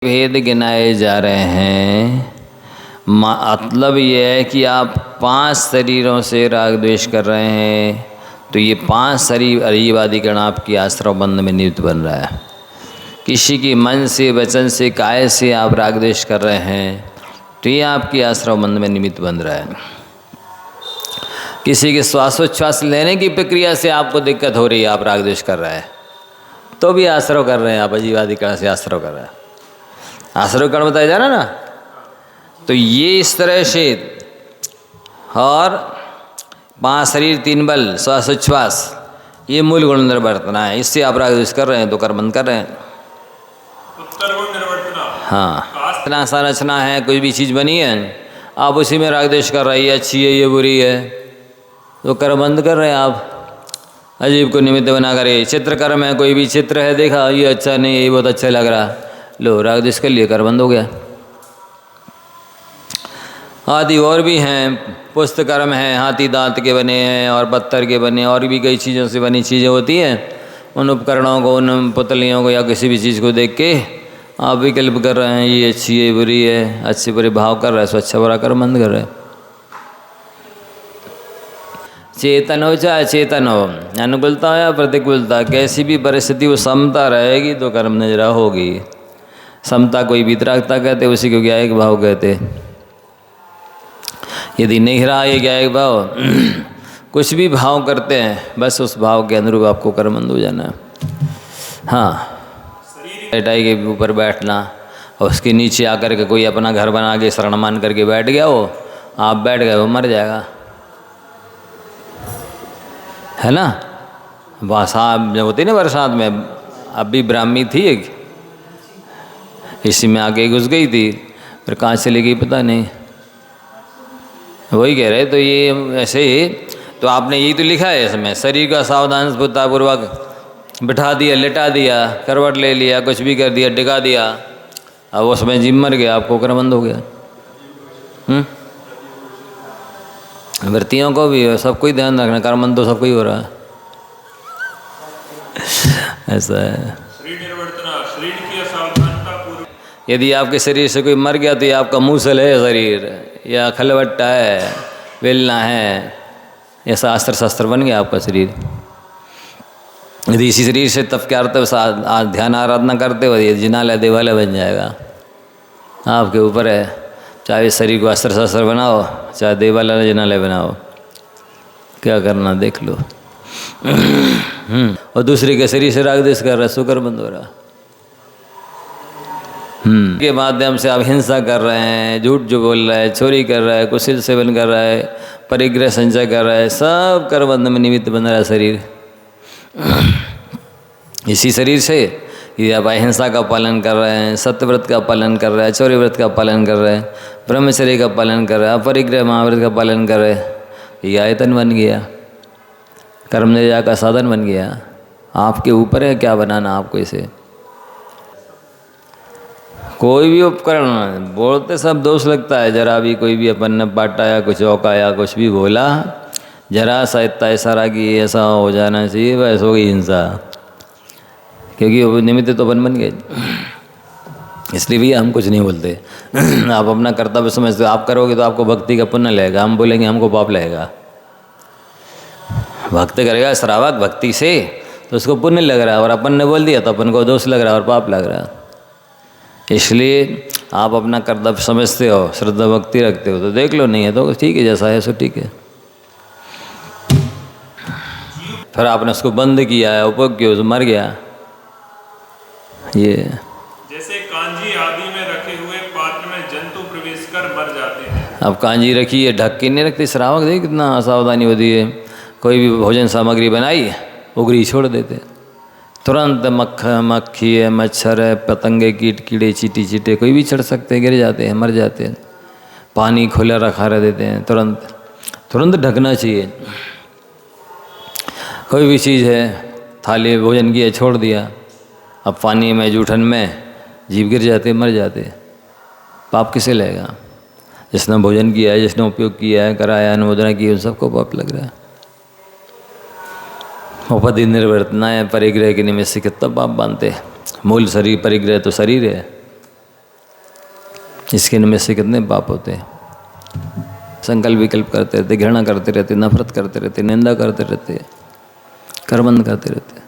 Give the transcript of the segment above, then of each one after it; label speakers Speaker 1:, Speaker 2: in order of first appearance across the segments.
Speaker 1: भेद गिनाए जा रहे हैं। मतलब ये है कि आप 5 शरीरों से राग द्वेष कर रहे हैं, तो ये 5 शरीर अरीवादिकरण आपकी आश्रव बंध में नियुक्त बन रहा है। किसी की मन से, वचन से, काय से आप राग द्वेष कर रहे हैं, तो ये आपकी आश्रव बंध में निमित्त बन रहा है। किसी के श्वासोच्छ्वास लेने की प्रक्रिया से आपको दिक्कत हो रही है, आप राग द्वेष कर रहे हैं, तो भी आश्रव कर रहे हैं, आप अजीवादिकरण से आश्रव कर रहे हैं। आश्रव कर्ण बताया जा रहा ना, तो ये इस तरह से, और 5 शरीर 3 बल श्वासोच्छ्वास, ये मूल गुण निर्वर्तना है। इससे आप राग द्वेष कर रहे हैं तो कर्म कर रहे हैं।
Speaker 2: उत्तर गुण निर्वर्तना,
Speaker 1: हाँ, इतना सा रचना है, कोई भी चीज़ बनी है, आप उसी में राग द्वेष कर रही है, अच्छी है, ये बुरी है, तो कर्म बंद कर रहे हैं आप। अजीब को निमित्त बना कर, चित्रकर्म है, कोई भी चित्र है, देखा ये अच्छा नहीं, ये बहुत अच्छा लग रहा, लो राग द्वेष कर लिए, कर बंद हो गया। आदि और भी हैं, पुस्तकर्म हैं, हाथी दांत के बने हैं और पत्थर के बने, और भी कई चीज़ों से बनी चीज़ें होती हैं। उन उपकरणों को, उन पुतलियों को या किसी भी चीज़ को देख के आप विकल्प कर रहे हैं, ये अच्छी है, बुरी है, अच्छे बुरे भाव कर रहे हैं, सो अच्छा बुरा कर बंद कर रहे हैं। चेतन हो चाहे अचेतन हो, अनुकूलता हो या प्रतिकूलता, कैसी भी परिस्थिति वो समता रहेगी तो कर्म नजरा होगी। समता कोई वितरागता कहते, उसी को ज्ञायक भाव कहते। यदि नहीं रहा ये ज्ञायक भाव, कुछ भी भाव करते हैं, बस उस भाव के अनुरूप आपको कर्मबंध हो जाना है। हाँ, लेटाई के ऊपर बैठना और उसके नीचे आकर के कोई अपना घर बना के शरण मान करके बैठ गया हो, आप बैठ गए, वो मर जाएगा, है ना। बरसात जब होती ना, बरसात में, अभी ब्राह्मी थी एक, इसी में आके घुस गई थी, फिर कहाँ चली गई पता नहीं। वही कह रहे, तो ये ऐसे ही, तो आपने यही तो लिखा है इसमें, शरीर का सावधानपूर्वक बिठा दिया, लेटा दिया, करवट ले लिया, कुछ भी कर दिया, टिका दिया, अब उसमें जिम मर गया, आपको कर्म हो गया। वृत्तियों को भी, सबको ही ध्यान रखना, कर्म तो सबको ही हो रहा है, ऐसा है। यदि आपके शरीर से कोई मर गया तो ये आपका मूसल है शरीर, या खलवट्टा है, वेलना है, ऐसा अस्त्र शस्त्र बन गया आपका शरीर। यदि इसी शरीर से तप के अर्थ ध्यान आराधना करते हो, ये जिनालय देवालय बन जाएगा। आपके ऊपर है, चाहे इस शरीर को अस्त्र शस्त्र बनाओ, चाहे देवालय जिनालय बनाओ, क्या करना देख लो। और दूसरे के शरीर से राग द्वेष कर रहा है, शुक्र बंद हो रहा। के माध्यम से आप हिंसा कर रहे हैं, झूठ जो बोल रहा है, चोरी कर रहा है, कुशील सेवन कर रहा है, परिग्रह संचय कर रहा है, सब कर्मबंध में निमित्त बन रहा है शरीर। इसी शरीर से यदि आप अहिंसा का पालन कर रहे हैं, सत्यव्रत का पालन कर रहे हैं, चौर्य व्रत का पालन कर रहे हैं, ब्रह्मचर्य का पालन कर रहे हैं, अपरिग्रह महाव्रत का पालन कर रहे हैं, ये आयतन बन गया, कर्म निजा का साधन बन गया। आपके ऊपर है क्या बनाना आपको इसे। कोई भी उपकरण बोलते सब दोष लगता है, जरा भी कोई भी अपन ने बांटा या कुछ औका या कुछ भी बोला, जरा सा इतना इशारा कि ऐसा हो जाना चाहिए, वैसे हो गई हिंसा, क्योंकि वो निमित्त तो बन गए। इसलिए भी हम कुछ नहीं बोलते। आप अपना कर्तव्य समझते हो, आप करोगे तो आपको भक्ति का पुण्य लगेगा, हम बोलेंगे हमको पाप लगेगा। भक्त करेगा श्रावक भक्ति से तो उसको पुण्य लग रहा है, और अपन ने बोल दिया तो अपन को दोष लग रहा है और पाप लग रहा है। इसलिए आप अपना कर्तव्य समझते हो, श्रद्धा भक्ति रखते हो तो देख लो, नहीं है तो ठीक है, जैसा है सो ठीक है। फिर आपने उसको बंद किया है, उपभोग किया, तो मर गया। ये
Speaker 2: जैसे कांजी आदि में रखे हुए पात्र में जंतु प्रवेश कर मर जाते हैं।
Speaker 1: अब कांजी रखी है, ढक के नहीं रखते, श्रावक देख कितना असावधानी होती है। कोई भी भोजन सामग्री बनाई, उगरी छोड़ देते, तुरंत मक्खी है, मच्छर है, पतंगे, कीट कीड़े, चींटी चींटे कोई भी चढ़ सकते हैं, गिर जाते हैं, मर जाते हैं। पानी खुला रखा रह देते हैं, तुरंत ढकना चाहिए। कोई भी चीज़ है, थाली भोजन की है, छोड़ दिया, अब पानी में जूठन में जीव गिर जाते, मर जाते, पाप किसे लगेगा। जिसने भोजन किया है, जिसने उपयोग किया है, कराया, अनुमोदना की, उन सबको पाप लग रहा है। उपधि निर्वर्तना है, परिग्रह के निमित्त से कितना पाप बांधते। मूल शरीर परिग्रह तो शरीर है, इसके निमित्त से कितने पाप होते हैं। संकल्प विकल्प करते रहते, घृणा करते रहते, नफरत करते रहते, निंदा करते रहते, कर्मबंध करते रहते।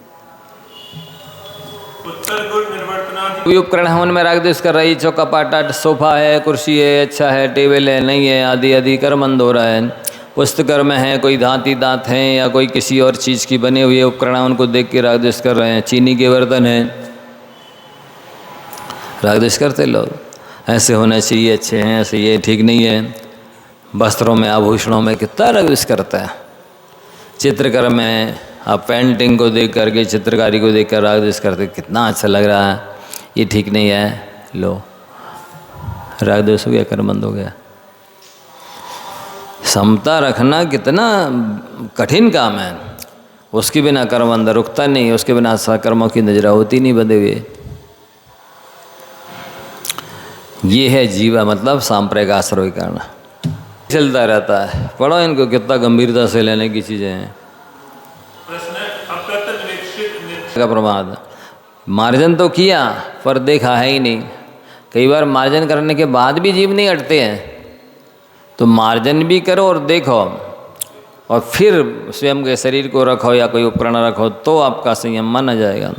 Speaker 2: उत्तर गुण निर्वर्तनादि
Speaker 1: उपकरण है उनमें राग द्वेष कर रही, चौका पाटा सोफा है, कुर्सी है, अच्छा है, टेबल है, नहीं है, आदि आदि कर्मबंध हो रहा है। पुस्तक में है, कोई धाती दांत हैं या कोई किसी और चीज़ की बने हुए उपकरण उनको देख के राग द्वेष कर रहे हैं। चीनी के बर्तन हैं, राग द्वेष करते लोग, ऐसे होने चाहिए, अच्छे हैं, ऐसे ये ठीक नहीं है। वस्त्रों में, आभूषणों में कितना राग द्वेष करता है। चित्रकार में आप पेंटिंग को देख करके, चित्रकारी को देख कर राग द्वेष करते, कितना अच्छा लग रहा है, ये ठीक नहीं है, लो राग द्वेष हो गया, कर्मबंध हो गया। समता रखना कितना कठिन काम है, उसके बिना कर्मबंध रुकता नहीं, उसके बिना सकर्मों की नजरा होती नहीं बंधे हुए। ये है जीवा, मतलब सांप्रदायिक आश्रय करना चलता रहता है। पढ़ो इनको, कितना गंभीरता से लेने की चीज़ें हैं।
Speaker 2: प्रश्न अप्रत्यनिरीक्षित
Speaker 1: का प्रमाद, मार्जन तो किया पर देखा है ही नहीं। कई बार मार्जन करने के बाद भी जीव नहीं हटते हैं, तो मार्जन भी करो और देखो, और फिर स्वयं के शरीर को रखो या कोई उपकरण रखो, तो आपका संयम माना जाएगा।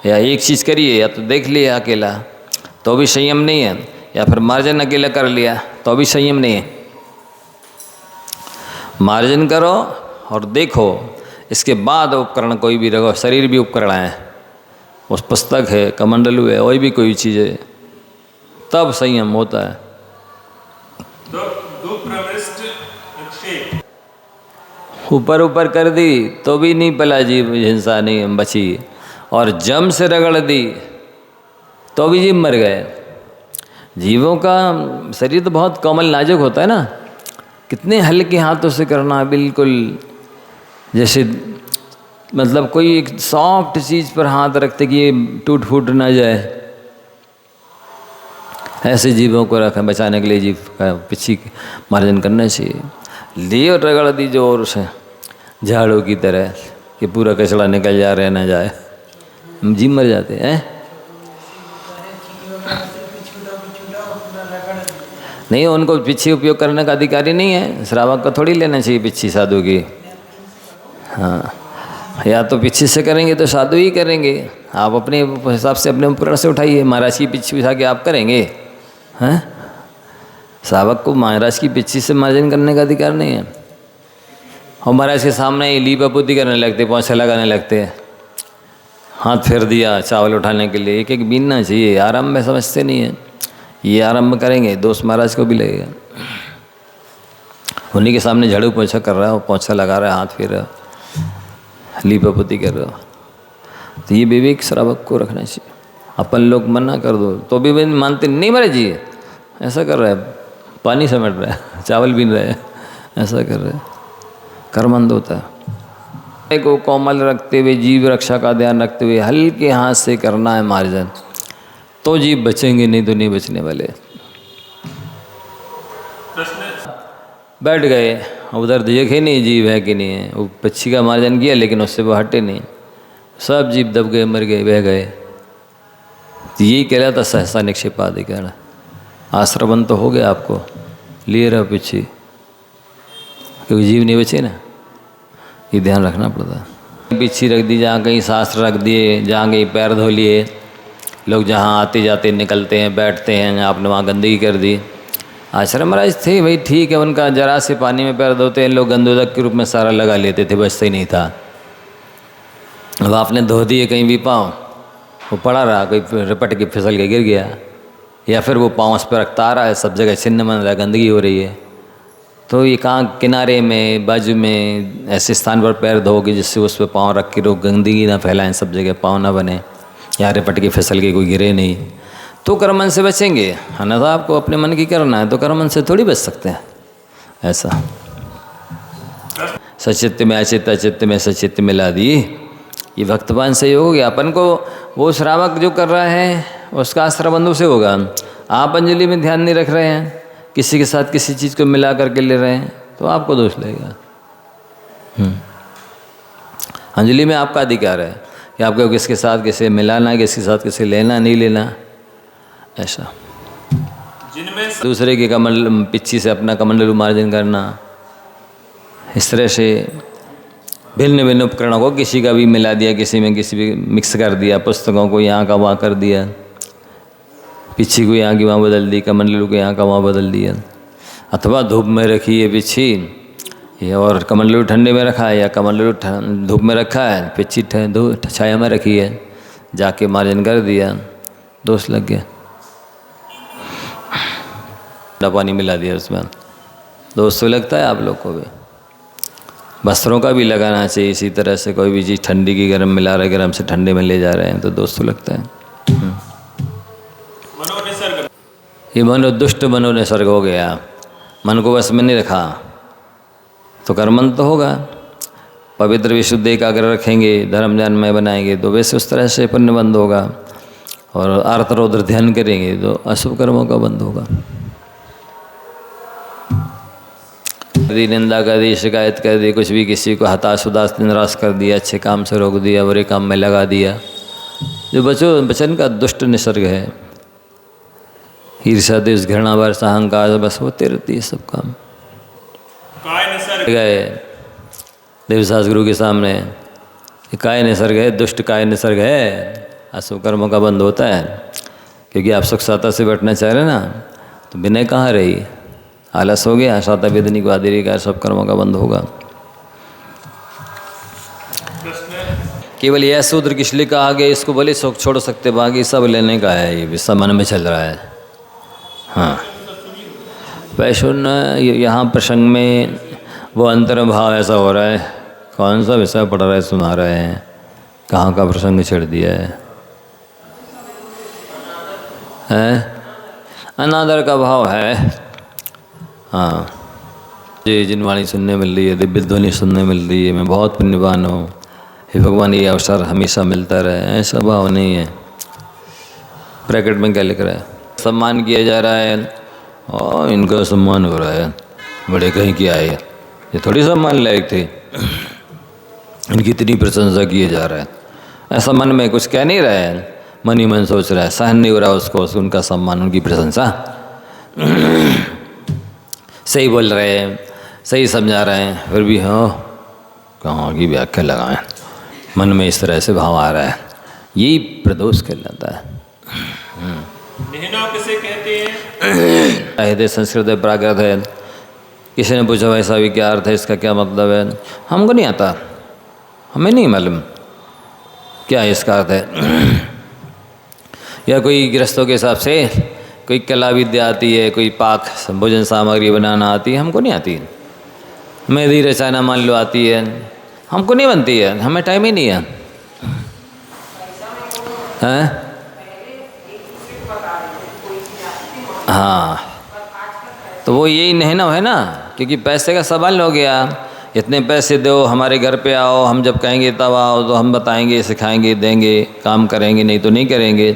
Speaker 1: या एक चीज़ करिए, या तो देख लिया अकेला तो भी संयम नहीं है, या फिर मार्जन अकेला कर लिया तो भी संयम नहीं है। मार्जन करो और देखो, इसके बाद उपकरण कोई भी रखो, शरीर भी उपकरण है, उस पुस्तक है, कमंडलू है, कोई भी कोई चीज़ है, तब संयम होता है।
Speaker 2: दुप्रविष्ट निक्षेप,
Speaker 1: ऊपर ऊपर कर दी तो भी नहीं पला जीव, हिंसा नहीं बची, और जम से रगड़ दी तो भी जीव मर गए। जीवों का शरीर तो बहुत कोमल नाजुक होता है ना, कितने हल्के हाथों से करना, बिल्कुल जैसे मतलब कोई एक सॉफ्ट चीज़ पर हाथ रखते कि ये टूट फूट ना जाए, ऐसे जीवों को रखें बचाने के लिए जीव का पीछे मार्जन करना चाहिए। लिए और रगड़ दी जोर से झाड़ू की तरह कि पूरा कचरा निकल जा रहा ना जाए, जीव मर जाते हैं। नहीं, उनको पिच्छी उपयोग करने का अधिकारी नहीं है, श्रावक को थोड़ी लेना चाहिए पिच्छी साधु की। हाँ, या तो पिच्छी से करेंगे तो साधु ही करेंगे, आप अपने हिसाब से अपने उपकरण से उठाइए। महाराज की पिच्छी उठा के आप करेंगे? हैं, श्रावक को महाराज की पिच्छी से मार्जन करने का अधिकार नहीं है। और महाराज के सामने ही लीपा पुती करने लगते, पोछा लगाने लगते, हाथ फेर दिया चावल उठाने के लिए, एक एक बीनना चाहिए। आरंभ में समझते नहीं है, ये आरंभ करेंगे दोस्त महाराज को भी लगेगा। उन्हीं के सामने झाड़ू पोछा कर रहा है, पोछा लगा रहा है, हाथ फेर रहा है, लीपा पुती कर रहा है। तो ये विवेक श्रावक को रखना चाहिए। अपन लोग मना कर दो तो भी मानते नहीं, महाराज जी ऐसा कर रहा है, पानी समेट रहा है, चावल बीन रहा है, ऐसा कर रहा है, कर्मबंध होता है। को कोमल रखते हुए, जीव रक्षा का ध्यान रखते हुए हल्के हाथ से करना है मार्जन, तो जीव बचेंगे, नहीं तो नहीं बचने वाले। बैठ गए उधर, देखे नहीं जीव है कि नहीं है, वो पक्षी का मार्जन किया लेकिन उससे वो हटे नहीं, सब जीव दब गए, मर गए, बह गए। तो यही कहलाता सहसा निक्षेपाधिकरण। आश्रवण तो हो गया आपको, लिए रहो पीछे, क्योंकि जीव नहीं बचे ना, ये ध्यान रखना पड़ता है। पीछे रख दी, जहाँ कहीं शास्त्र रख दिए, जहाँ कहीं पैर धो लिए, लोग जहाँ आते जाते निकलते हैं, बैठते हैं, आपने वहाँ गंदगी कर दी। आश्रम महाराज थे भाई, ठीक है, उनका जरा से पानी में पैर धोते हैं, लोग गंदोदक के रूप में सारा लगा लेते थे, बचता ही नहीं था। अब आपने धो दिए कहीं भी पाँव, वो पड़ा रहा, कोई रपट के फिसल के गिर गया, या फिर वो पाँव उस पर रखता आ रहा है, सब जगह छिन्न बन रहा है, गंदगी हो रही है। तो ये कहाँ किनारे में, बाजू में, ऐसे स्थान पर पैर धोगे जिससे उस पर पाँव रख के लोग गंदगी ना फैलाएं, सब जगह पाँव ना बने, या रपट के फिसल के कोई गिरे नहीं, तो कर्मन से बचेंगे। अन्यथा आपको अपने मन की करना है तो कर्मन से थोड़ी बच सकते हैं। ऐसा सचित्त में अचित्त, अचित्त में सचित्त मिला दी, ये भक्तवान से हो गया। अपन को वो श्रावक जो कर रहा है उसका आश्रय बंधु से होगा। आप अंजलि में ध्यान नहीं रख रहे हैं, किसी के साथ किसी चीज़ को मिला करके ले रहे हैं, तो आपको दोष लगेगा। अंजलि में आपका अधिकार है कि आपको किसके साथ किसे मिलाना, किसके साथ किसे लेना नहीं लेना, ऐसा।
Speaker 2: जिनमें
Speaker 1: दूसरे के कमल पिच्छी से अपना कमंडलू मार्जन करना, इस तरह से भिन्न भिन्न उपकरणों को किसी का भी मिला दिया, किसी में किसी भी मिक्स कर दिया, पुस्तकों को यहाँ का वहाँ कर दिया, पिच्छी को यहाँ की वहाँ बदल दी, कमंडलू को यहाँ का वहाँ बदल दिया। अथवा धूप में रखी है पिच्छी ये और कमंडलू ठंडे में रखा है, या कमंडलू धूप में रखा है, पिच्छी छाया में रखी है, जाके मार्जन कर दिया, दोष लग गया। पानी मिला दिया उसमें, दोष तो लगता है आप लोग को भी। वस्त्रों का भी लगाना चाहिए इसी तरह से, कोई भी चीज़ ठंडी की गर्म मिला रहे, गर्म से ठंडे में ले जा रहे हैं तो दोष तो लगता है।
Speaker 2: मनोनिसर्ग,
Speaker 1: ये दुष्ट मनोनिसर्ग हो गया, मन को वश में नहीं रखा तो कर्मन तो होगा। पवित्र विशुद्ध एकाग्र रखेंगे, धर्म ज्ञान में बनाएंगे तो वैसे उस तरह से पुण्य बंद होगा, और आर्त रौद्र ध्यान करेंगे तो अशुभ कर्मों का बंद होगा। यदि निंदा कर दी, शिकायत कर दी, कुछ भी किसी को हताश उदास निराश कर दिया, अच्छे काम से रोक दिया, बुरे काम में लगा दिया, जो वचन का दुष्ट निसर्ग है, ईर्ष्या द्वेष घृणा वर्षा अहंकार, बस होते रहती है सब काम।
Speaker 2: काय निसर्ग,
Speaker 1: गए देवदास गुरु के सामने, ये काय निसर्ग है, दुष्ट काय निसर्ग है, अशुभ कर्मों का बंद होता है। क्योंकि आप सुख साता से बैठना चाह रहे हैं ना, तो विनय कहाँ रही, आलस हो गया, साता वेदनी को आदि का सब कर्मों का बंद होगा। केवल यह सूत्र किस लिए कहा गया, इसको भले सुख छोड़ सकते, बाकी सब लेने का है, ये भी सब मन में चल रहा है। हाँ, वैष्णव यहाँ प्रसंग में वो अंतर भाव ऐसा हो रहा है, कौन सा विषय पढ़ रहे सुना रहे हैं, कहाँ का प्रसंग छेड़ दिया है? अनादर का भाव है। हाँ जी, जिनवाणी सुनने मिल रही है, दिव्य ध्वनि सुनने मिल रही है, मैं बहुत पुण्यवान हूँ, हे भगवान ये अवसर हमेशा मिलता रहे, ऐसा भाव नहीं है। ब्रैकेट में क्या लिख रहा है, सम्मान किया जा रहा है और इनका सम्मान हो रहा है, बड़े कहीं क्या है, ये थोड़ी सम्मान लायक थे, इनकी इतनी प्रशंसा किए जा रहा है, ऐसा मन में कुछ कह नहीं रहा है, मन ही मन सोच रहा है, सहन नहीं हो रहा उसको, उनका सम्मान उनकी प्रशंसा। सही बोल रहे हैं, सही समझा रहे हैं, फिर भी हाँ कहाँ की व्याख्या लगाएं, मन में इस तरह से भाव आ रहा है, यही प्रदोष कहलाता है।
Speaker 2: निहनाव किसे कहते हैं?
Speaker 1: हृदय संस्कृत है, प्राकृत है। किसी ने पूछा वैसा भी क्या अर्थ है, इसका क्या मतलब है, हमको नहीं आता, हमें नहीं मालूम क्या इसका अर्थ है। या कोई गृहस्थों के हिसाब से कोई कला विद्या आती है, कोई पाक भोजन सामग्री बनाना आती है, हमको नहीं आती। मेहंदी रचाना मान लो आती है, हमको नहीं बनती है, हमें टाइम ही नहीं है। हैं? हाँ, तो वो यही नहना है ना, क्योंकि पैसे का सवाल हो गया, इतने पैसे दो, हमारे घर पे आओ, हम जब कहेंगे तब आओ, तो हम बताएंगे, सिखाएंगे, देंगे, काम करेंगे, नहीं तो नहीं करेंगे।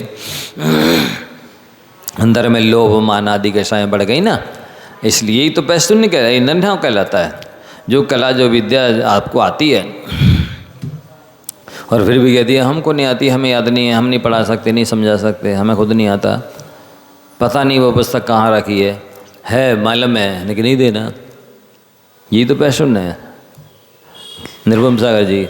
Speaker 1: अंदर में लोभ मान आदि कषाएँ बढ़ गई ना, इसलिए ही तो पैसे नहीं कह रहे, नन्हा कहलाता है। जो कला जो विद्या आपको आती है और फिर भी कहती है हमको नहीं आती, हमें याद नहीं है, हम नहीं पढ़ा सकते, नहीं समझा सकते, हमें खुद नहीं आता, पता नहीं वो पुस्तक कहाँ रखी है मालूम है लेकिन नहीं देना, यही तो पैशन है। निर्भम सागर जी,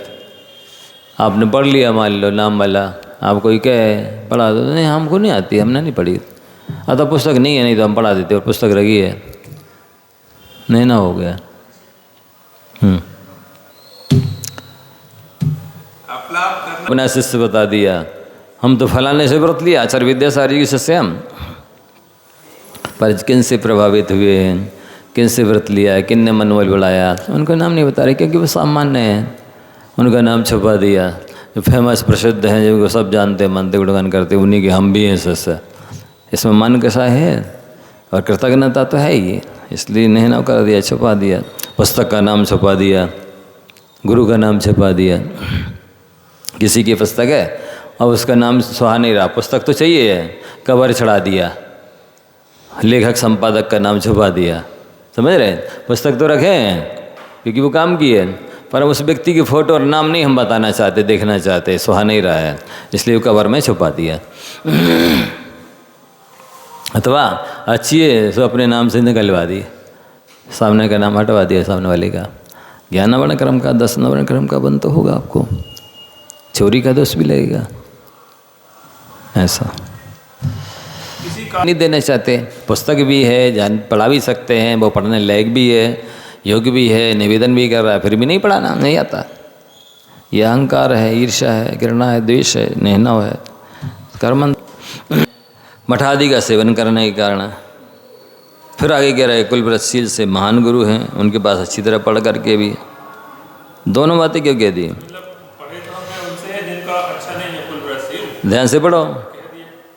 Speaker 1: आपने पढ़ लिया मान लो नाम वाला, आप कोई कहे पढ़ा दो, नहीं हमको नहीं आती, हमने नहीं पढ़ी, अतः पुस्तक नहीं है, नहीं तो हम पढ़ा देते, और पुस्तक रखी है, नहीं ना हो गया। अपना शिष्य बता दिया, हम तो फलाने से व्रत लिया, आचार्य विद्यासागर जी के शिष्य हम, पर किन से प्रभावित हुए हैं, किन से व्रत लिया है, किन ने मनोबल बढ़ाया, उनका नाम नहीं बता रहे क्योंकि वो सामान्य हैं, उनका नाम छुपा दिया। जो फेमस प्रसिद्ध हैं, जिनको सब जानते हैं, मानते गुणगान करते, उन्हीं के हम भी हैं शिष्य। इसमें मन कैसा है और कृतज्ञता तो है ही, इसलिए नहीं कर दिया, छुपा दिया, पुस्तक का नाम छुपा दिया, गुरु का नाम छुपा दिया। किसी की पुस्तक है और उसका नाम सुहा नहीं रहा, पुस्तक तो चाहिए है, कवर चढ़ा दिया, लेखक संपादक का नाम छुपा दिया, समझ रहे हैं, पुस्तक तो रखे हैं क्योंकि वो काम की है, पर उस व्यक्ति की फ़ोटो और नाम नहीं हम बताना चाहते, देखना चाहते, सुहा नहीं रहा है, इसलिए वो कवर में छुपा दिया। अथवा अच्छी है सो अपने नाम से निकलवा दी, सामने का नाम हटवा दिया सामने वाले का। 11 वर्ण कर्म का 10 वर्ण कर्म का बंद तो होगा आपको, चोरी का दोष भी लगेगा। ऐसा नहीं देना चाहते। पुस्तक भी है, जान पढ़ा भी सकते हैं, वो पढ़ने लायक भी है, योग्य भी है, निवेदन भी कर रहा है, फिर भी नहीं पढ़ाना, नहीं आता। ये अहंकार है, ईर्ष्या है, घृणा है, द्वेष है, नेहना है, कर्म मठ आदि का सेवन करने के कारण। फिर आगे कह रहे कुलव्रतशील से महान गुरु हैं, उनके पास अच्छी तरह पढ़ करके भी। दोनों बातें क्यों कह दी? ध्यान से पढ़ो,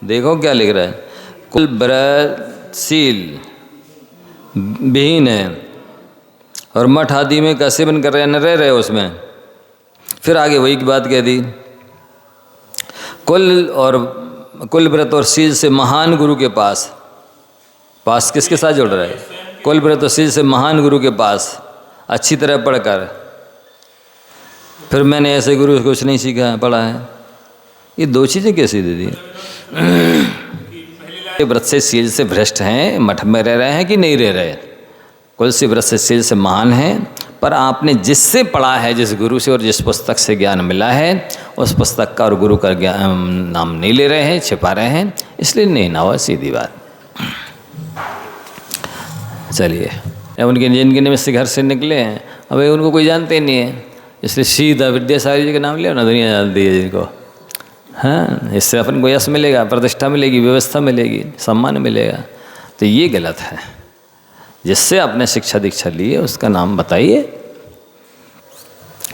Speaker 1: देखो क्या लिख रहा है। कुलव्रतशील विहीन है और मठ आदि में का सेवन कर रहे हैं, न रह रहे उसमें। फिर आगे वही की बात कह दी, कुलव्रत और शील से महान गुरु के पास किसके साथ जुड़ रहा है? कुलव्रत और शील से महान गुरु के पास अच्छी तरह पढ़कर। फिर मैंने ऐसे गुरु से कुछ नहीं सीखा, पढ़ा है। ये दो चीज़ें कैसी दे दी? व्रत से शील से भ्रष्ट हैं, मठ में रह रहे हैं कि नहीं रह रहे? कुल से व्रत से शील से महान है, पर आपने जिससे पढ़ा है, जिस गुरु से और जिस पुस्तक से ज्ञान मिला है, उस पुस्तक का और गुरु का ज्ञान नाम नहीं ले रहे हैं, छिपा रहे हैं, इसलिए नहीं ना हुआ, सीधी बात। चलिए, अब उनके जिनके निमित्त से घर से निकले हैं, अब उनको कोई जानते ही नहीं है, इसलिए सीधा विद्यासागर जी का नाम लिया ना, दुनिया जानती है जिनको। हाँ, इससे अपन को यश मिलेगा, प्रतिष्ठा मिलेगी, व्यवस्था मिलेगी, सम्मान मिलेगा। तो ये गलत है। जिससे आपने शिक्षा दीक्षा ली है उसका नाम बताइए।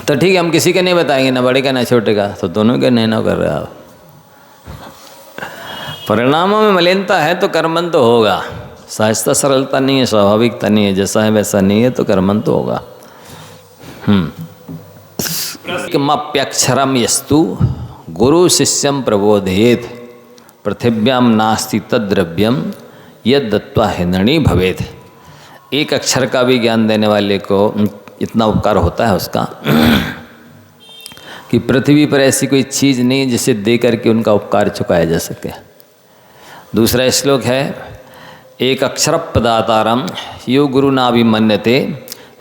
Speaker 1: तो ठीक है, हम किसी का नहीं बताएंगे, ना बड़े का ना छोटे का, तो दोनों का नहीं कर रहे आप। परिणामों में मलिनता है तो कर्मन तो होगा। सहजता सरलता नहीं है, स्वाभाविकता नहीं है, जैसा है वैसा नहीं है, तो कर्मन तो होगा। मप्यक्षरम यस्तु गुरु शिष्यम प्रबोधयेत पृथिव्याम नास्ति तद्द्रव्यम यद दत्वा हिंदणी भवेत। एक अक्षर का भी ज्ञान देने वाले को इतना उपकार होता है उसका कि पृथ्वी पर ऐसी कोई चीज़ नहीं जिसे दे करके उनका उपकार चुकाया जा सके। दूसरा श्लोक है, एक अक्षर पदातारम यो गुरु नाभिमन्यते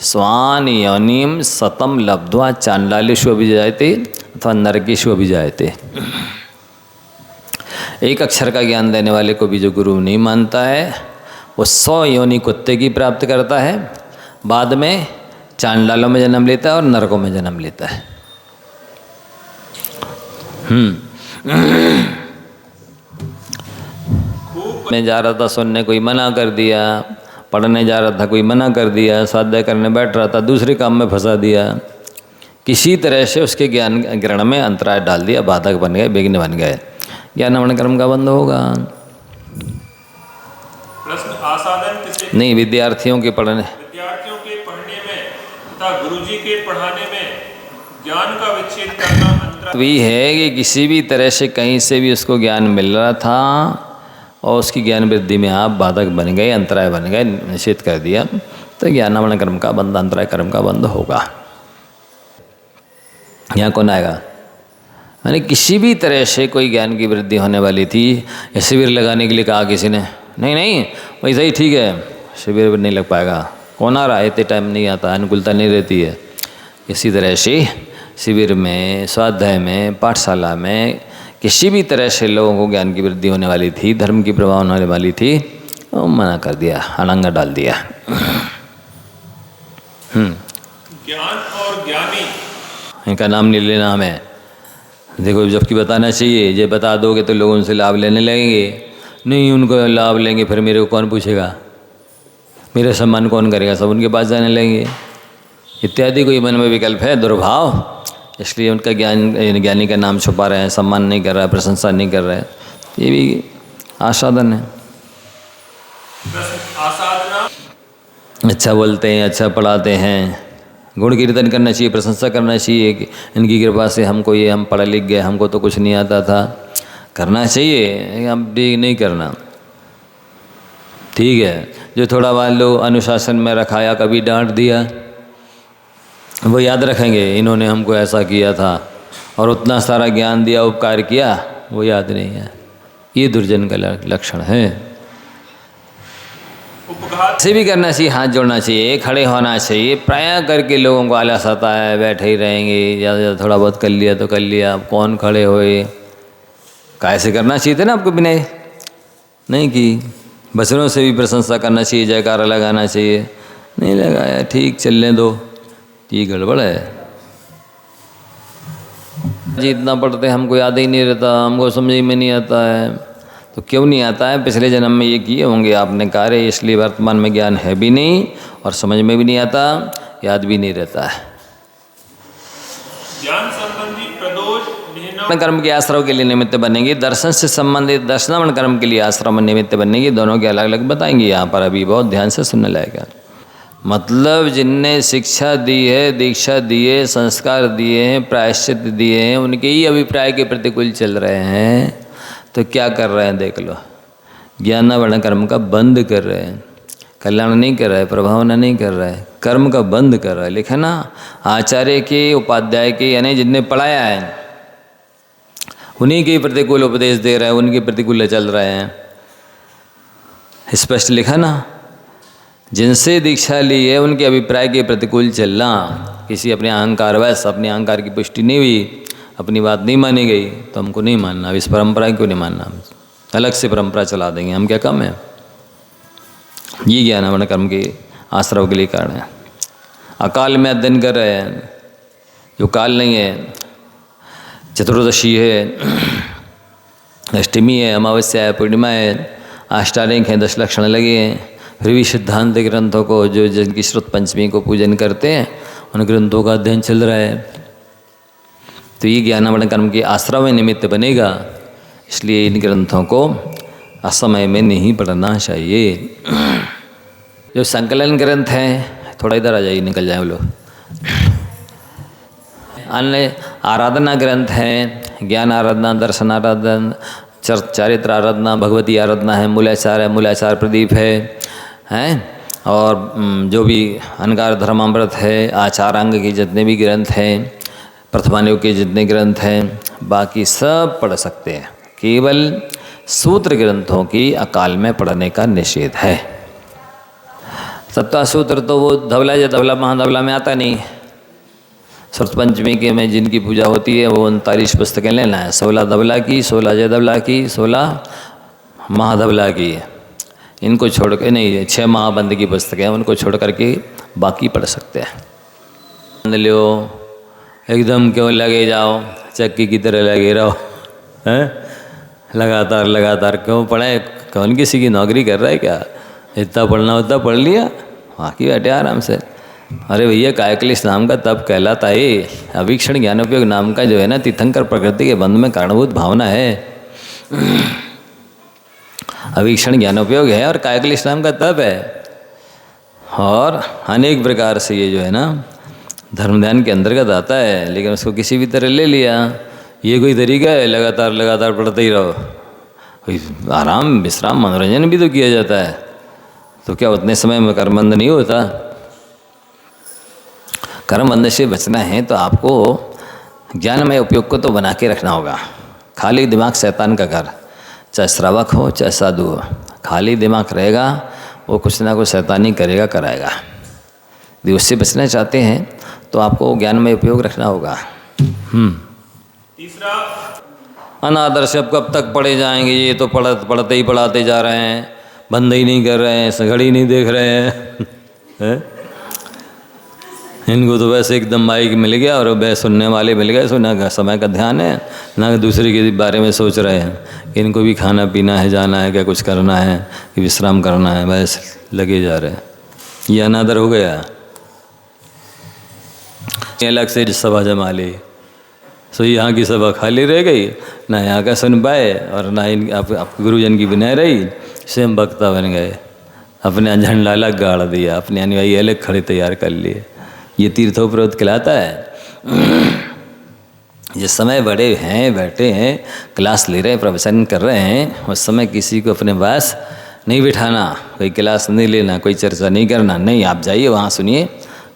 Speaker 1: स्वान योनिम सतम लब्ध्वा चांडालेषु अभिजायते अथवा नरकेषु अभिजायते। एक अक्षर का ज्ञान देने वाले को भी जो गुरु नहीं मानता है, वो 100 योनि कुत्ते की प्राप्त करता है, बाद में चांडालों में जन्म लेता है और नरकों में जन्म लेता है। मैं जा रहा था सुनने, कोई मना कर दिया, पढ़ने जा रहा था, कोई मना कर दिया, स्वाध्याय करने बैठ रहा था, दूसरे काम में फंसा दिया, किसी तरह से उसके ज्ञान ग्रहण में अंतराय डाल दिया, बाधक बन गए, विघ्न बन गए, ज्ञान कर्म का बंद होगा।
Speaker 2: प्रश्न, आसादन किसे?
Speaker 1: नहीं, विद्यार्थियों के पढ़ने
Speaker 2: में तथा गुरुजी के पढ़ाने में ज्ञान का विच्छेद करना अंतराय
Speaker 1: भी है कि किसी भी तरह से कहीं से भी उसको ज्ञान मिल रहा था और उसकी ज्ञान वृद्धि में आप बाधक बन गए, अंतराय बन गए, निषेध कर दिया, तो ज्ञानावरण कर्म का बंद, अंतराय कर्म का बंद होगा। यहाँ कौन आएगा? यानी किसी भी तरह से कोई ज्ञान की वृद्धि होने वाली थी, या शिविर लगाने के लिए कहा किसी ने, नहीं वैसा ही ठीक है, शिविर नहीं लग पाएगा, कौन आ रहा है, इतने टाइम नहीं आता, अनुकूलता नहीं रहती है। इसी तरह से शिविर में, स्वाध्याय में, पाठशाला में किसी भी तरह से लोगों को ज्ञान की वृद्धि होने वाली थी, धर्म की प्रभाव होने वाली थी, वो मना कर दिया, अनंगा डाल दिया।
Speaker 2: ज्ञान और ज्ञानी
Speaker 1: इनका नाम नहीं लेना हमें। देखो, जबकि बताना चाहिए, ये बता दोगे तो लोग उनसे लाभ लेने लगेंगे, नहीं उनको लाभ लेंगे, फिर मेरे को कौन पूछेगा, मेरा सम्मान कौन करेगा, सब उनके पास जाने लगेंगे, इत्यादि कोई मन में विकल्प है, दुर्भाव। इसलिए उनका ज्ञानी का नाम छुपा रहे हैं, सम्मान नहीं कर रहा है, प्रशंसा नहीं कर रहे हैं, ये भी आसाधन है। अच्छा बोलते हैं, अच्छा पढ़ाते हैं, गुण कीर्तन करना चाहिए, प्रशंसा करना चाहिए कि इनकी कृपा से हमको ये, हम पढ़ लिख गए, हमको तो कुछ नहीं आता था, करना चाहिए, अब भी नहीं करना। ठीक है, जो थोड़ा मान लो अनुशासन में रखाया, कभी डांट दिया, वो याद रखेंगे इन्होंने हमको ऐसा किया था, और उतना सारा ज्ञान दिया, उपकार किया, वो याद नहीं है। ये दुर्जन का लक्षण है।
Speaker 2: उपघात
Speaker 1: ऐसे भी करना चाहिए, हाथ जोड़ना चाहिए, खड़े होना चाहिए। प्राय करके लोगों को आलस आता है, बैठे ही रहेंगे, ज़्यादा ज़्यादा थोड़ा बहुत कर लिया तो कर लिया, अब कौन खड़े होए। कैसे करना चाहिए था ना आपको, विनय नहीं की। बचनों से भी प्रशंसा करना चाहिए, जयकारा लगाना चाहिए, नहीं लगाया, ठीक चलने दो, ये गड़बड़ है जी। इतना पढ़ते हमको याद ही नहीं रहता, हमको समझ में नहीं आता है। तो क्यों नहीं आता है? पिछले जन्म में ये किए होंगे आपने कार्य, इसलिए वर्तमान में ज्ञान है भी नहीं और समझ में भी नहीं आता, याद भी नहीं रहता है।
Speaker 2: ज्ञान संबंधी प्रदोष
Speaker 1: कर्म के आश्रव के लिए निमित्त बनेंगे, दर्शन से संबंधित दर्शनावरण कर्म के लिए आश्रम में निमित्त बनेंगे। दोनों के अलग अलग बताएंगे यहाँ पर, अभी बहुत ध्यान से सुनने लायक। मतलब जिनने शिक्षा दी है, दीक्षा दी है, संस्कार दिए हैं, प्रायश्चित दिए हैं, उनके ही अभिप्राय के प्रतिकूल चल रहे हैं तो क्या कर रहे हैं देख लो। ज्ञानावरण कर्म का बंद कर रहे हैं, कल्याण नहीं कर रहा है, प्रभावना नहीं कर रहा है, कर्म का बंद कर रहा है। लिखा ना, आचार्य के, उपाध्याय के, यानी जिनने पढ़ाया है उन्हीं के प्रतिकूल उपदेश दे रहे हैं, उनके प्रतिकूल चल रहे हैं। स्पष्ट लिखा ना, जिनसे दीक्षा ली है उनके अभिप्राय के प्रतिकूल चलना, किसी अपने अहंकार वश, अपने अहंकार की पुष्टि नहीं हुई, अपनी बात नहीं मानी गई तो हमको नहीं मानना। अब इस परंपरा क्यों नहीं मानना, अलग से परंपरा चला देंगे, हम क्या कम है। ये ज्ञानावरण कर्म के आश्रव के लिए कारण है। अकाल में अध्ययन कर रहे हैं, जो काल नहीं है, चतुर्दशी है, अष्टमी है, अमावस्या है, पूर्णिमा है, अष्टारेख है, 10 लक्षण लगे हैं, फिर भी सिद्धांत ग्रंथों को, जो जिनकी श्रुत पंचमी को पूजन करते हैं, उन ग्रंथों का अध्ययन चल रहा है। तो ये ज्ञानावरण कर्म के आश्रय में निमित्त बनेगा, इसलिए इन ग्रंथों को असमय में नहीं पढ़ना चाहिए। जो संकलन ग्रंथ हैं, थोड़ा इधर आ जाइए, निकल जाए वो लोग। अन्य आराधना ग्रंथ हैं, ज्ञान आराधना, दर्शन आराधना, चारित्र आराधना, भगवती आराधना है, मूलाचार है, मूलाचार प्रदीप है, और जो भी अनकार धर्मामृत है, आचारांग के जितने भी ग्रंथ हैं, प्रथमानुग के जितने ग्रंथ हैं, बाकी सब पढ़ सकते हैं। केवल सूत्र ग्रंथों की अकाल में पढ़ने का निषेध है। सप्ताह सूत्र तो वो धवला या धवला महाधवला में आता नहीं। श्रुत पंचमी के में जिनकी पूजा होती है वो 39 पुस्तकें लेना है, 16 धवला की, 16 जयधवला की, 16 महाधवला की। इनको छोड़ के नहीं, 6 महाबंद की पुस्तकें, उनको छोड़ करके बाकी पढ़ सकते हैं। लो एकदम क्यों लगे जाओ, चक्की की तरह लगे रहो, हैं? लगातार लगातार क्यों पढ़े? कौन किसी की नौकरी कर रहा है क्या? इतना पढ़ना उतना पढ़ लिया, बाकी बैठे आराम से। अरे भैया, कायक्लेश नाम का तप कहलाता है, अवीक्षण ज्ञानोपयोग नाम का जो है ना, तीर्थंकर प्रकृति के बंध में कारणभूत भावना है। अवीक्षण ज्ञानोपयोग है और कायक्लेश नाम का तप है, और अनेक प्रकार से ये जो है ना धर्म ध्यान के अंतर्गत आता है, लेकिन उसको किसी भी तरह ले लिया। ये कोई तरीका है? लगातार लगातार पढ़ते ही रहो। कोई आराम, विश्राम, मनोरंजन भी तो किया जाता है, तो क्या उतने समय में कर्मबंध नहीं होता? कर्मबंध से बचना है तो आपको ज्ञानमय उपयोग को तो बना के रखना होगा। खाली दिमाग शैतान का घर, चाहे श्रावक हो चाहे साधु हो, खाली दिमाग रहेगा वो कुछ ना कुछ शैतानी करेगा, कराएगा। यदि उससे बचना चाहते हैं तो आपको ज्ञानमय उपयोग रखना होगा।
Speaker 2: तीसरा,
Speaker 1: अनादर से अब कब तक पढ़े जाएंगे, ये तो पढ़ते ही पढ़ाते जा रहे हैं, बंद ही नहीं कर रहे हैं, घड़ी नहीं देख रहे हैं। इनको तो वैसे एकदम माइक मिल गया और वह सुनने वाले मिल गए, सो ना समय का ध्यान है ना दूसरे के बारे में सोच रहे हैं कि इनको भी खाना पीना है, जाना है, क्या कुछ करना है, कि विश्राम करना है, बस लगे जा रहे हैं। ये अनादर हो गया। अलग से सभा जमा ली, सो यहाँ की सभा खाली रह गई, ना यहाँ का सुन पाए और ना आप गुरुजन की बिना रही, स्वयं वक्ता बन गए, अपने झंडा अलग गाड़ दिया, अपने अनुयायी अलग खड़े तैयार कर लिए। ये तीर्थोपरोध कहलाता है। जिस समय बड़े हैं, बैठे हैं, क्लास ले रहे हैं, प्रवचन कर रहे हैं, उस समय किसी को अपने पास नहीं बिठाना, कोई क्लास नहीं लेना, कोई चर्चा नहीं करना। नहीं, आप जाइए वहाँ सुनिए,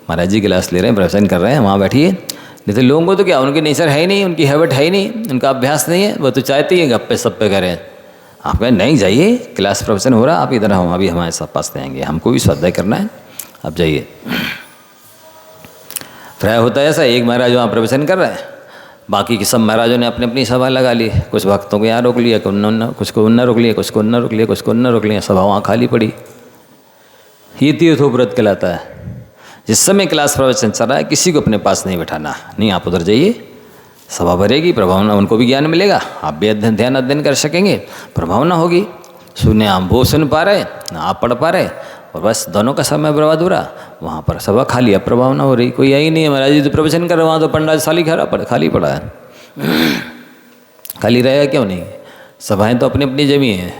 Speaker 1: महाराज जी क्लास ले रहे हैं, प्रवचन कर रहे हैं, वहाँ बैठिए। नहीं तो लोगों को तो क्या, उनकी नेचर है ही नहीं, उनकी हैबिट है ही नहीं, उनका अभ्यास नहीं है, वो तो चाहती है गप्पे सप्पे करें, आप कहें नहीं जाइए, क्लास प्रवचन हो रहा, आप इधर हम अभी हमारे साथ पास आएंगे, हमको भी स्वाध्याय करना है, आप जाइए। प्राय होता है ऐसा, एक महाराज वहाँ प्रवचन कर रहा है, बाकी के सब महाराजों ने अपनी अपनी सभा लगा ली, कुछ भक्तों को यहाँ रोक लिया, कुछ को उन्ना रोक लिया, कुछ को उन्ना रोक लिया, कुछ को उन्ना रोक लिया, सभा वहाँ खाली पड़ी। ये तीर्थोपव्रत कहलाता है। जिस समय क्लास प्रवचन चल रहा है किसी को अपने पास नहीं बैठाना, नहीं आप उधर जाइए, सभा भरेगी, प्रभावना, उनको भी ज्ञान मिलेगा, आप भी ध्यान अध्ययन कर सकेंगे, प्रभावना होगी। सुने आप वो सुन पा रहे ना आप पढ़ पा रहे, और बस दोनों का समय बर्बाद हो रहा। वहाँ पर सभा खाली, अब प्रभावना हो रही, कोई आई नहीं है। महाराज जी तो प्रवचन कर रहे, वहाँ तो पंडित साली खाली पड़ा है। खाली रहेगा क्यों नहीं? सभाएँ तो अपनी अपनी जमी है,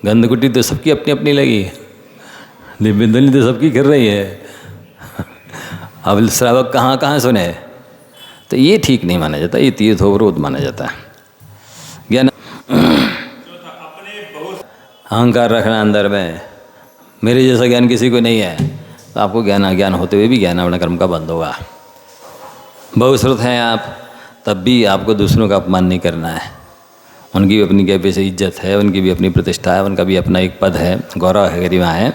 Speaker 1: गंधकुटी तो सबकी अपनी अपनी लगी है, दिव्यध्वनि तो सबकी कर रही है। अब श्रावक कहाँ कहाँ सुने, तो ये ठीक नहीं माना जाता, ये तीर्थोपरोध माना जाता है। ज्ञान अहंकार रखना अंदर में, मेरे जैसा ज्ञान किसी को नहीं है, तो आपको ज्ञान होते हुए भी ज्ञानावरण कर्म का बंद होगा। बहुश्रुत हैं आप, तब भी आपको दूसरों का अपमान नहीं करना है। उनकी भी अपनी कैसे इज्जत है, उनकी भी अपनी प्रतिष्ठा है, उनका भी अपना एक पद है, गौरव है, गरिमा है,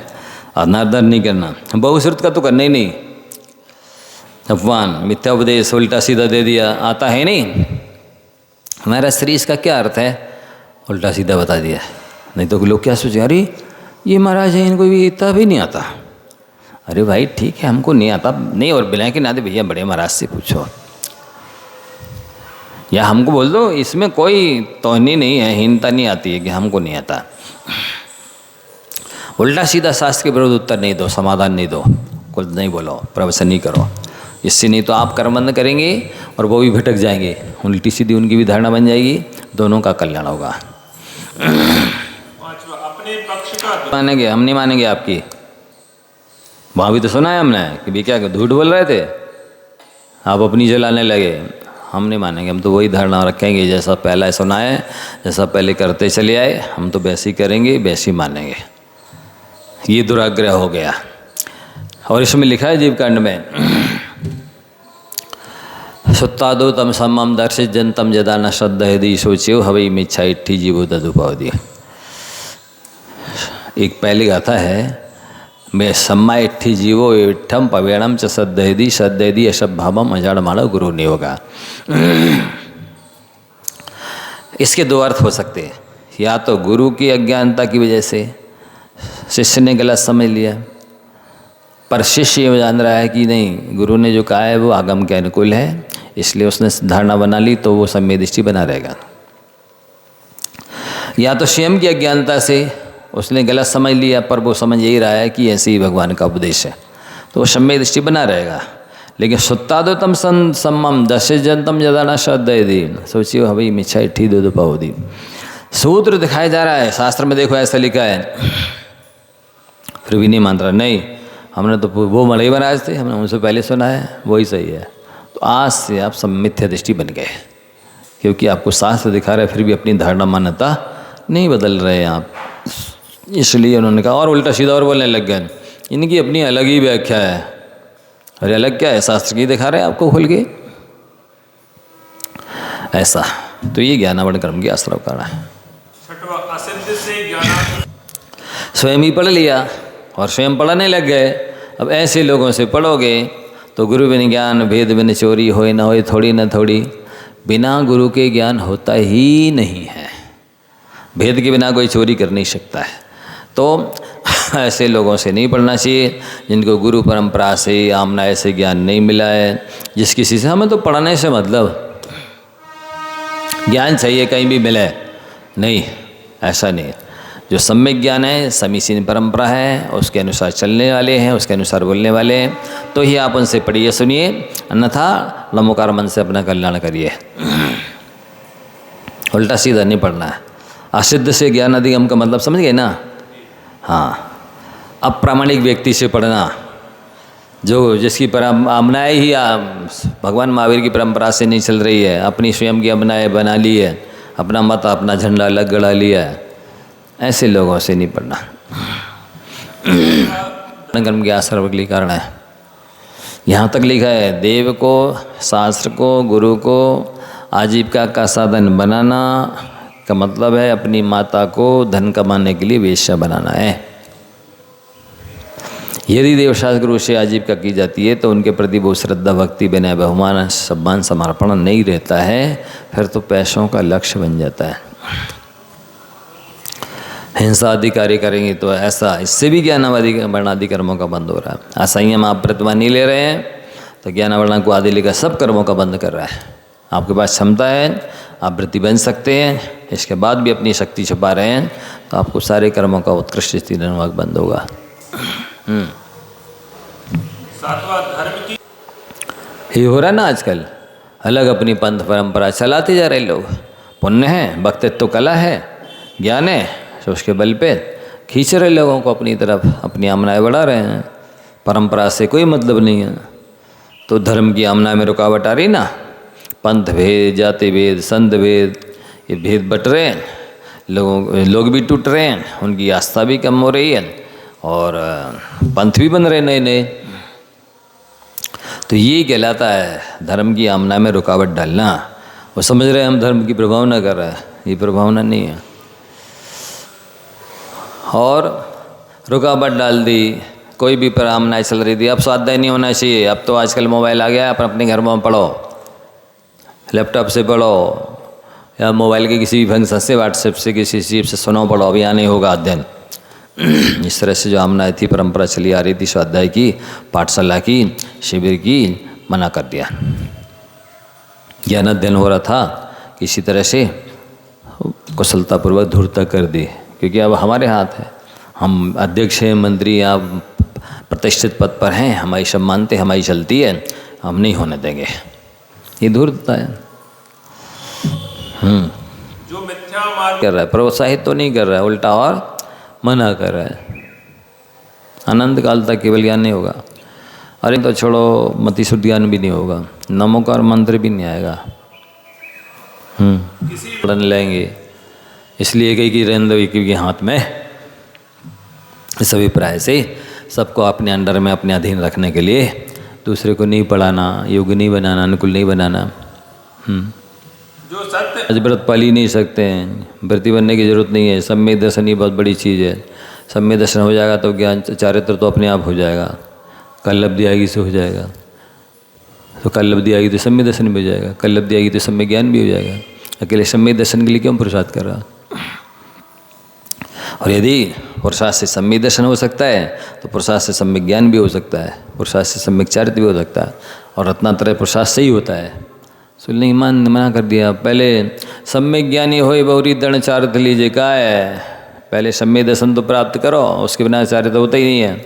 Speaker 1: अनादर नहीं करना। बहुश्रुत का तो करना ही नहीं। अपमान, मिथ्या उपदेश, उल्टा सीधा दे दिया, आता है नहीं। हमारा श्री इसका क्या अर्थ है, उल्टा सीधा बता दिया। नहीं तो लोग क्या सोचे, अरे ये महाराज है, इनको भी इतना भी नहीं आता। अरे भाई ठीक है, हमको नहीं आता नहीं, और बिना के नाते भैया बड़े महाराज से पूछो, या हमको बोल दो, इसमें कोई तोहनी नहीं है, हीनता नहीं आती है कि हमको नहीं आता। उल्टा सीधा शास्त्र के विरुद्ध उत्तर नहीं दो, समाधान नहीं दो, कुछ नहीं बोलो, प्रवचन नहीं करो। इससे नहीं तो आप कर्मबंध करेंगे और वो भी भटक जाएंगे, उल्टी सीधी उनकी भी धारणा बन जाएगी, दोनों का कल्याण होगा।
Speaker 2: अपने पक्ष का
Speaker 1: मानेंगे हम नहीं मानेंगे आपकी। वहाँ भी तो सुना है हमने कि भी क्या झूठ बोल रहे थे, आप अपनी जलाने लगे। हम नहीं मानेंगे, हम तो वही धारणा रखेंगे जैसा पहला सुना है, जैसा पहले करते चले आए, हम तो वैसे ही करेंगे, वैसे ही मानेंगे। ये दुराग्रह हो गया। और इसमें लिखा है जीवकांड में, सुत्तादो तम सम्मम दर्शित जनतम जदा न श्रद्धा यदि सोच्यो हवई मिच्छा इट्ठी जीवो ददुपावदी। एक पहली गाथा है, मैं सम्मा इट्ठी जीवो इट्ठम पवेणम च श्रद्धेदी श्रद्धेदी अशब भावम अजाड़ माड़ो गुरु नहीं होगा। इसके दो अर्थ हो सकते हैं, या तो गुरु की अज्ञानता की वजह से शिष्य ने गलत समझ लिया, पर शिष्य ये जान रहा है कि नहीं, गुरु ने जो कहा है वो आगम के अनुकूल है, इसलिए उसने धारणा बना ली, तो वो सम्यक दृष्टि बना रहेगा। या तो स्वयं की अज्ञानता से उसने गलत समझ लिया, पर वो समझ यही रहा है कि ऐसे ही भगवान का उपदेश है, तो वो सम्यक दृष्टि बना रहेगा। लेकिन सुत्तादो तम सम्मम दर्शित जनतम जदा न श्रद्धेदी सोचियो हवई मिच्छा इट्ठी ददुपावदी। सूत्र दिखाया जा रहा है, शास्त्र में देखो ऐसा लिखा है, फिर भी नहीं मान रहा। नहीं, हमने तो वो मलई महाराज थे, हमने उनसे पहले सुना है, वही सही है। तो आज से आप सब मिथ्या दृष्टि बन गए, क्योंकि आपको शास्त्र दिखा रहे फिर भी अपनी धारणा मान्यता नहीं बदल रहे हैं आप। इसलिए उन्होंने कहा, और उल्टा सीधा और बोलने लग गए, इनकी अपनी अलग ही व्याख्या है। अरे अलग क्या है, शास्त्र की दिखा रहे हैं आपको खोल के ऐसा। तो ये ज्ञानावरण कर्म की आश्रव कारण है। स्वयं ही पढ़ लिया और स्वयं पढ़ने लग गए। अब ऐसे लोगों से पढ़ोगे तो गुरु बिन ज्ञान भेद बिन चोरी होए न होए थोड़ी न थोड़ी। बिना गुरु के ज्ञान होता ही नहीं है, भेद के बिना कोई चोरी कर नहीं सकता है। तो ऐसे लोगों से नहीं पढ़ना चाहिए जिनको गुरु परंपरा से आमना ऐसे ज्ञान नहीं मिला है। जिस किसी से, हमें तो पढ़ने से मतलब ज्ञान चाहिए कहीं भी मिले नहीं, ऐसा नहीं। जो सम्यक ज्ञान है, समीचीन परंपरा है, उसके अनुसार चलने वाले हैं, उसके अनुसार बोलने वाले हैं, तो ही आप उनसे पढ़िए सुनिए, अन्यथा नमोकार मन से अपना कल्याण करिए। उल्टा सीधा नहीं पढ़ना है। असिद्ध से ज्ञान अधिगम का मतलब समझ गए ना? हाँ, अप्रामाणिक व्यक्ति से पढ़ना, जो जिसकी अपनाए ही भगवान महावीर की परंपरा से नहीं चल रही है, अपनी स्वयं की अपनाए बना ली है, अपना मत अपना झंडा अलग गड़ा लिया है, ऐसे लोगों से नहीं पढ़ना। कर्म के आश्रम के लिए कारण है। यहाँ तक लिखा है, देव को, शास्त्र को, गुरु को आजीविका का साधन बनाना का मतलब है अपनी माता को धन कमाने के लिए वेश्या बनाना है। यदि देवशास्त्र गुरु से आजीविका की जाती है तो उनके प्रति वो श्रद्धा भक्ति विनय बहुमान सम्मान समर्पण नहीं रहता है, फिर तो पैसों का लक्ष्य बन जाता है। हिंसा आदि कार्य करेंगे तो ऐसा, इससे भी ज्ञानादि वर्णादि कर्मों का बंद हो रहा है। असंयम आप प्रतिमा नहीं ले रहे हैं तो ज्ञान वर्ण को आदि लेकर सब कर्मों का बंद कर रहा है। आपके पास क्षमता है, आप वृत्ति बन सकते हैं, इसके बाद भी अपनी शक्ति छुपा रहे हैं तो आपको सारे कर्मों का उत्कृष्ट स्थिति निर्वाह बंद होगा।
Speaker 2: सातवां धर्म की
Speaker 1: ये हो रहा है ना आजकल, अलग अपनी पंथ परंपरा चलाते जा रहे लोग। पुण्य है, वक्तित्व तो कला है, ज्ञान है, तो उसके बल पे खींच रहे लोगों को अपनी तरफ, अपनी आमनाएं बढ़ा रहे हैं। परंपरा से कोई मतलब नहीं है तो धर्म की आमना में रुकावट आ रही ना। पंथ भेद, जाति भेद, संत भेद, ये भेद बट रहे हैं, लोग भी टूट रहे हैं, उनकी आस्था भी कम हो रही है और पंथ भी बन रहे नए नए। तो ये कहलाता है धर्म की आमना में रुकावट डालना। वो समझ रहे हैं हम धर्म की प्रभावना कर रहे हैं, ये प्रभावना नहीं है। और रुकावट डाल दी, कोई भी आमना चल रही थी, अब स्वाध्याय नहीं होना चाहिए, अब तो आजकल मोबाइल आ गया, अपने घर में पढ़ो, लैपटॉप से पढ़ो या मोबाइल के किसी भी फंक्शन से, व्हाट्सएप से, किसी चीज़ से सुनो पढ़ो, अभी यहाँ नहीं होगा अध्ययन। इस तरह से जो आमनाएं थी, परंपरा चली आ रही थी स्वाध्याय की, पाठशाला की, शिविर की, मना कर दिया। ज्ञान अध्ययन हो रहा था, किसी तरह से कुशलतापूर्वक धूर्ता कर दी, क्योंकि अब हमारे हाथ है, हम अध्यक्ष हैं, मंत्री, आप प्रतिष्ठित पद पर हैं, हमारी सब मानते, हमारी चलती है, हम नहीं होने देंगे। ये धूर्तता है।
Speaker 2: जो मिथ्या मार्ग
Speaker 1: कर रहा है, प्रोत्साहित तो नहीं कर रहा है, उल्टा और मना कर रहा है। अनंत काल तक केवल ज्ञान नहीं होगा। अरे तो छोड़ो, मति शुद्ध ज्ञान भी नहीं होगा, नमोकार मंत्र भी नहीं आएगा। पढ़ने लेंगे इसलिए कहीं की रेंद्र के हाथ में, इस अभिप्राय से सबको अपने अंडर में, अपने अधीन रखने के लिए दूसरे को नहीं पढ़ाना, योग्य नहीं बनाना, अनुकूल नहीं बनाना।
Speaker 2: जो सत्य
Speaker 1: आज व्रत पाल ही नहीं सकते हैं, व्रती बनने की जरूरत नहीं है। सम्यक दर्शन ही बहुत बड़ी चीज़ है। सम्यक दर्शन हो जाएगा तो ज्ञान चारित्र तो अपने आप हो जाएगा, कल्लब्धि आएगी से हो जाएगा, तो कल्लब्धि आएगी तो सम्यक दर्शन भी हो जाएगा, कल्लब्धि आएगी तो सम्यक ज्ञान भी हो जाएगा। अकेले सम्यक दर्शन के लिए क्यों पुरुषार्थ कर रहा? और यदि पुरुषार्थ से सम्यक दर्शन हो सकता है तो पुरुषार्थ से सम्यक ज्ञान भी हो सकता है, पुरुषार्थ से सम्यक चारित्र भी हो सकता है, और रत्नात्रय पुरुषार्थ से ही होता है। सुनने मना कर दिया। पहले सम्यक ज्ञानी होए बहुरी दृढ़ चारित्र लीजिए, का है पहले सम्यक दर्शन तो प्राप्त करो, उसके बिना चारित्र होता ही नहीं है।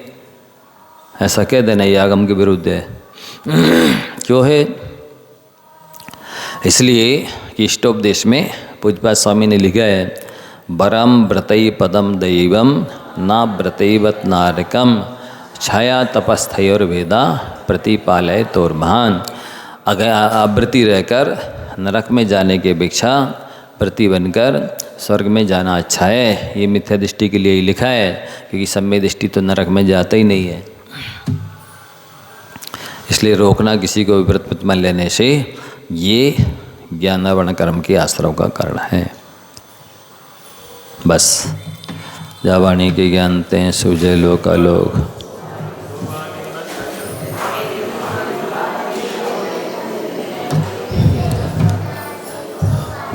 Speaker 1: ऐसा कह देना ये आगम के विरुद्ध है। क्यों है? इसलिए कि इष्टोपदेश में पूज्यपाद स्वामी ने लिखा है, वरम व्रतई पदम दैवम ना व्रतैवत नारकम छाया तपस्थयोर्वेदा प्रतिपालय तोर्महान। अगर आप व्रती रहकर नरक में जाने की अपेक्षा व्रती बनकर स्वर्ग में जाना अच्छा है। ये मिथ्या दृष्टि के लिए ही लिखा है, क्योंकि सम्यक दृष्टि तो नरक में जाता ही नहीं है। इसलिए रोकना किसी को व्रत प्रतिमा लेने से ये ज्ञानावरण कर्म के आश्रव का कारण है। बस जावाणी के ज्ञानते हैं सुजय लोकालोक।